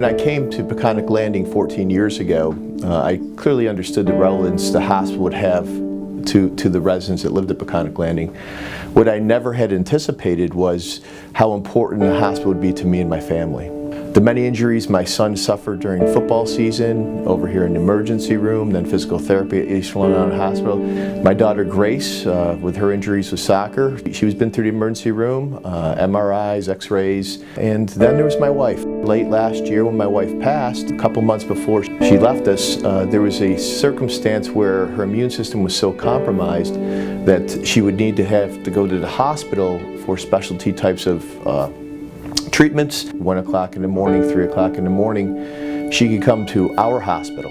When I came to Peconic Landing 14 years ago, I clearly understood the relevance the hospital would have to the residents that lived at Peconic Landing. What I never had anticipated was how important the hospital would be to me and my family. The many injuries my son suffered during football season, over here in the emergency room, then physical therapy at Eastern Long Island Hospital. My daughter Grace, with her injuries with soccer, she's been through the emergency room, MRIs, x-rays, and then there was my wife. Late last year when my wife passed, a couple months before she left us, there was a circumstance where her immune system was so compromised that she would need to have to go to the hospital for specialty types of treatments. 1 o'clock in the morning, 3 o'clock in the morning, she could come to our hospital.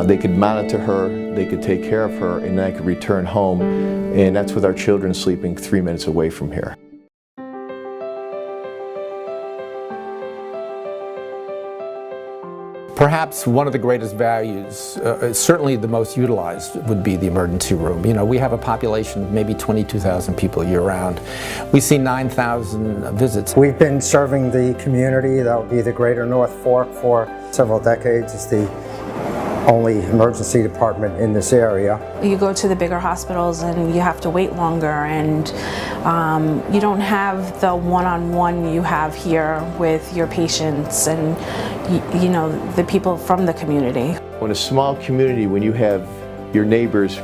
They could monitor her, they could take care of her, and then I could return home. And that's with our children sleeping 3 minutes away from here. Perhaps one of the greatest values, certainly the most utilized, would be the emergency room. You know, we have a population of maybe 22,000 people year-round. We see 9,000 visits. We've been serving the community, that would be the greater North Fork, for several decades. It's the only emergency department in this area. You go to the bigger hospitals and you have to wait longer, and you don't have the one-on-one you have here with your patients and you know, the people from the community. In a small community, when you have your neighbors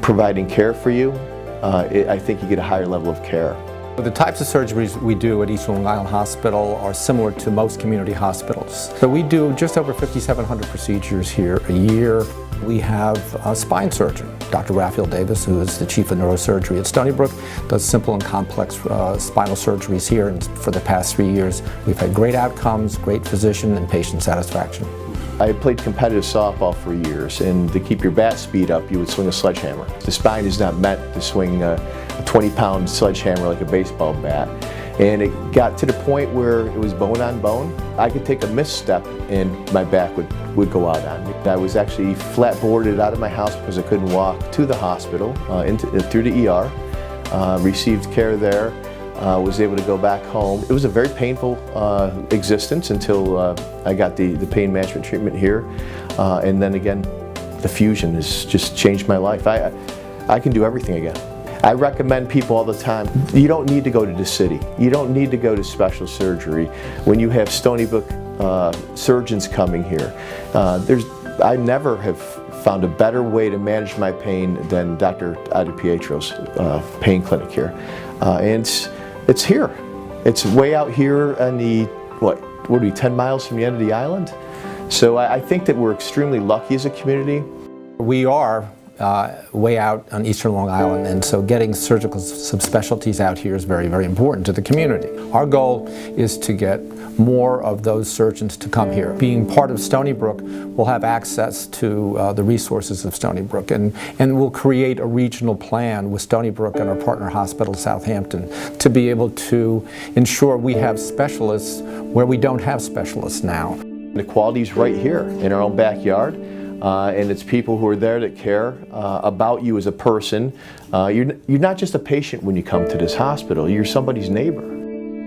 providing care for you, I think you get a higher level of care. The types of surgeries we do at Eastern Long Island Hospital are similar to most community hospitals. So we do just over 5,700 procedures here a year. We have a spine surgeon, Dr. Raphael Davis, who is the chief of neurosurgery at Stony Brook, does simple and complex spinal surgeries here, and for the past 3 years we've had great outcomes, great physician and patient satisfaction. I played competitive softball for years, and to keep your bat speed up, you would swing a sledgehammer. The spine is not meant to swing a 20-pound sledgehammer like a baseball bat. And it got to the point where it was bone on bone. I could take a misstep and my back would go out on me. I was actually flat boarded out of my house because I couldn't walk to the hospital, through the ER, received care there. Was able to go back home. It was a very painful existence until I got the pain management treatment here. And then again, the fusion has just changed my life. I can do everything again. I recommend people all the time, you don't need to go to the city. You don't need to go to special surgery when you have Stony Brook surgeons coming here. I never have found a better way to manage my pain than Dr. Pietro's pain clinic here. And it's here. It's way out here on the, what are we, 10 miles from the end of the island? So I think that we're extremely lucky as a community. We are way out on Eastern Long Island, and so getting surgical subspecialties out here is very, very important to the community. Our goal is to get more of those surgeons to come here. Being part of Stony Brook, we'll have access to the resources of Stony Brook, and we'll create a regional plan with Stony Brook and our partner hospital, Southampton, to be able to ensure we have specialists where we don't have specialists now. The quality's right here in our own backyard. And it's people who are there that care about you as a person. You're not just a patient when you come to this hospital, you're somebody's neighbor.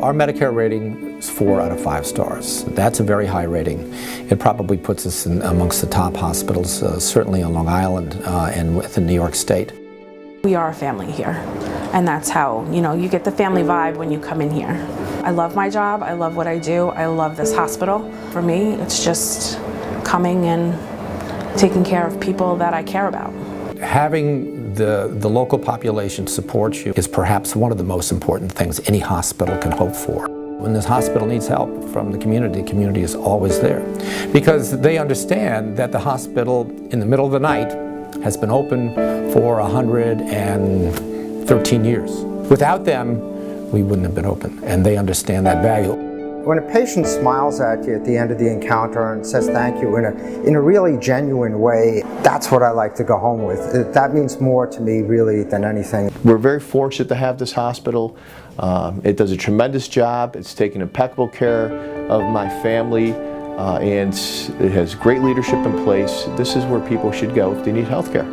Our Medicare rating is 4 out of 5 stars. That's a very high rating. It probably puts us amongst the top hospitals, certainly on Long Island and within New York State. We are a family here, and that's how, you know, you get the family vibe when you come in here. I love my job, I love what I do, I love this hospital. For me, it's just coming and taking care of people that I care about. Having the local population support you is perhaps one of the most important things any hospital can hope for. When this hospital needs help from the community is always there, because they understand that the hospital in the middle of the night has been open for 113 years. Without them, we wouldn't have been open, and they understand that value. When a patient smiles at you at the end of the encounter and says thank you in a really genuine way, that's what I like to go home with. That means more to me really than anything. We're very fortunate to have this hospital. It does a tremendous job. It's taken impeccable care of my family, and it has great leadership in place. This is where people should go if they need health care.